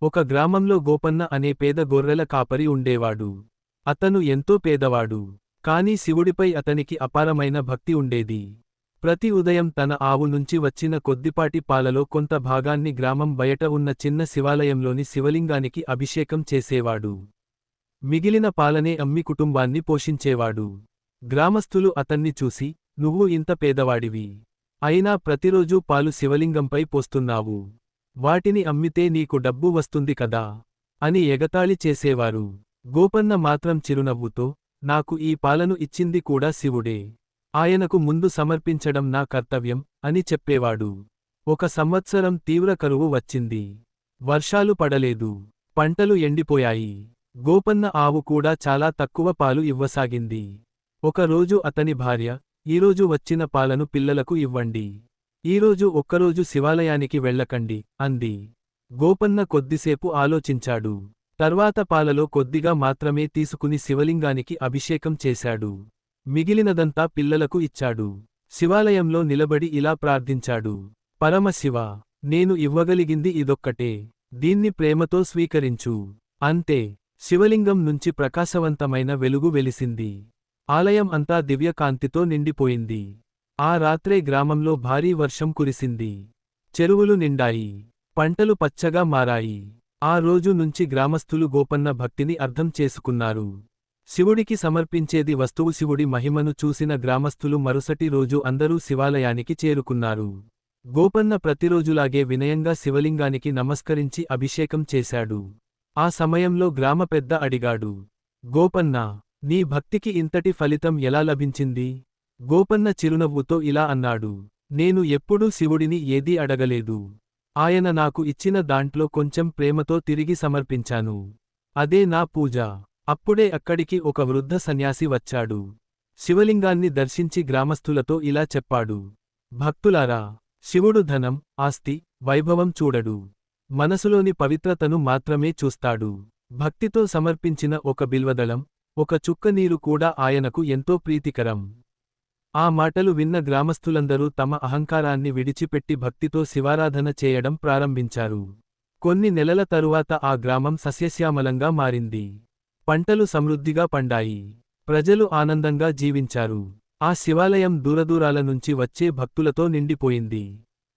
ఒక గ్రామంలో గోపన్న అనే పేద గొర్రెల కాపరి ఉండేవాడు. అతను ఎంతో పేదవాడు. కాని శివుడిపై అతనికి అపారమైన భక్తి ఉండేది. ప్రతి ఉదయం తన ఆవు నుంచి వచ్చిన కొద్దిపాటి పాలలో కొంత భాగాన్ని గ్రామం బయట ఉన్న చిన్న శివాలయంలోని శివలింగానికి అభిషేకం చేసేవాడు. మిగిలిన పాలనే అమ్మి కుటుంబాన్ని పోషించేవాడు. గ్రామస్థులు అతన్ని చూసి, "నువ్వు ఇంత పేదవాడివి. అయినా ప్రతిరోజూ పాలు శివలింగంపై పోస్తున్నావు. వాటిని అమ్మితే నీకు డబ్బు వస్తుంది కదా" అని ఎగతాళి చేసేవారు. గోపన్న మాత్రం చిరునవ్వుతో, "నాకు ఈ పాలను ఇచ్చింది కూడా శివుడే. ఆయనకు ముందు సమర్పించడం నా కర్తవ్యం" అని చెప్పేవాడు. ఒక సంవత్సరం తీవ్ర కరువు వచ్చింది. వర్షాలు పడలేదు. పంటలు ఎండిపోయాయి. గోపన్న ఆవు కూడా చాలా తక్కువ పాలు ఇవ్వసాగింది. ఒకరోజు అతని భార్య, "ఈరోజు వచ్చిన పాలను పిల్లలకు ఇవ్వండి. ఈరోజు ఒక్కరోజు శివాలయానికి వెళ్ళకండి" అంది. గోపన్న కొద్దిసేపు ఆలోచించాడు. తర్వాత పాలలో కొద్దిగా మాత్రమే తీసుకుని శివలింగానికి అభిషేకం చేశాడు. మిగిలినదంతా పిల్లలకు ఇచ్చాడు. శివాలయంలో నిలబడి ఇలా ప్రార్థించాడు, "పరమశివ, నేను ఇవ్వగలిగింది ఇదొక్కటే. దీన్ని ప్రేమతో స్వీకరించు." అంతే. శివలింగం నుంచి ప్రకాశవంతమైన వెలుగు వెలిసింది. ఆలయం అంతా దివ్యకాంతితో నిండిపోయింది. ఆ రాత్రే గ్రామంలో భారీ వర్షం కురిసింది. చెరువులు నిండాయి. పంటలు పచ్చగా మారాయి. ఆ రోజు నుంచి గ్రామస్థులు గోపన్న భక్తిని అర్థం చేసుకున్నారు. శివుడికి సమర్పించేది వస్తువు. శివుడి మహిమను చూసిన గ్రామస్థులు మరుసటి రోజు అందరూ శివాలయానికి చేరుకున్నారు. గోపన్న ప్రతిరోజులాగే వినయంగా శివలింగానికి నమస్కరించి అభిషేకం చేశాడు. ఆ సమయంలో గ్రామ పెద్ద అడిగాడు, "గోపన్నా, నీ భక్తికి ఇంతటి ఫలితం ఎలా లభించింది?" గోపన్న చిరునవ్వుతో ఇలా అన్నాడు, "నేను ఎప్పుడూ శివుడిని ఏదీ అడగలేదు. ఆయన నాకు ఇచ్చిన దాంట్లో కొంచెం ప్రేమతో తిరిగి సమర్పించాను. అదే నా పూజ." అప్పుడే అక్కడికి ఒక వృద్ధ సన్యాసి వచ్చాడు. శివలింగాన్ని దర్శించి గ్రామస్థులతో ఇలా చెప్పాడు, "భక్తులారా, శివుడు ధనం, ఆస్తి, వైభవం చూడడు. మనసులోని పవిత్రతను మాత్రమే చూస్తాడు. భక్తితో సమర్పించిన ఒక బిల్వదళం, ఒక చుక్క నీరు కూడా ఆయనకు ఎంతో ప్రీతికరం." ఆ మాటలు విన్న గ్రామస్థులందరూ తమ అహంకారాన్ని విడిచిపెట్టి భక్తితో శివారాధన చేయడం ప్రారంభించారు. కొన్ని నెలల తరువాత ఆ గ్రామం సస్యశ్యామలంగా మారింది. పంటలు సమృద్ధిగా పండాయి. ప్రజలు ఆనందంగా జీవించారు. ఆ శివాలయం దూరదూరాల నుంచి వచ్చే భక్తులతో నిండిపోయింది.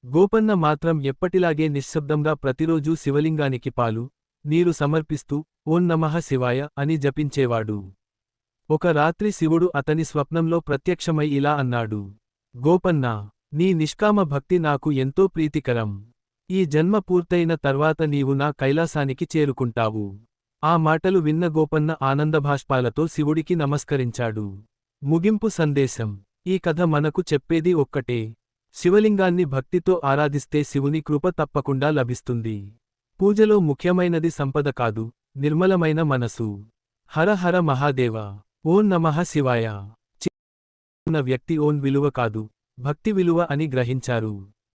గోపన్న మాత్రం ఎప్పటిలాగే నిశ్శబ్దంగా ప్రతిరోజూ శివలింగానికి పాలు, నీరు సమర్పిస్తూ "ఓం నమః శివాయ" అని జపించేవాడు. ఒక రాత్రి శివుడు అతని స్వప్నంలో ప్రత్యక్షమై ఇలా అన్నాడు, "గోపన్నా, నీ నిష్కామ భక్తి నాకు ఎంతో ప్రీతికరం. ఈ జన్మ పూర్తయిన తర్వాత నీవు నా కైలాసానికి చేరుకుంటావు." ఆ మాటలు విన్న గోపన్న ఆనందభాష్పాలతో శివుడికి నమస్కరించాడు. ముగింపు సందేశం: ఈ కథ మనకు చెప్పేది ఒక్కటే. శివలింగాన్ని భక్తితో ఆరాధిస్తే శివుని కృప తప్పకుండా లభిస్తుంది. పూజలో ముఖ్యమైనది సంపద కాదు, నిర్మలమైన మనసు. హర హర మహాదేవ. ఓం నమః శివాయ. చిన్న వ్యక్తి ఓం విలువ కాదు, భక్తి విలువ అని గ్రహించారు.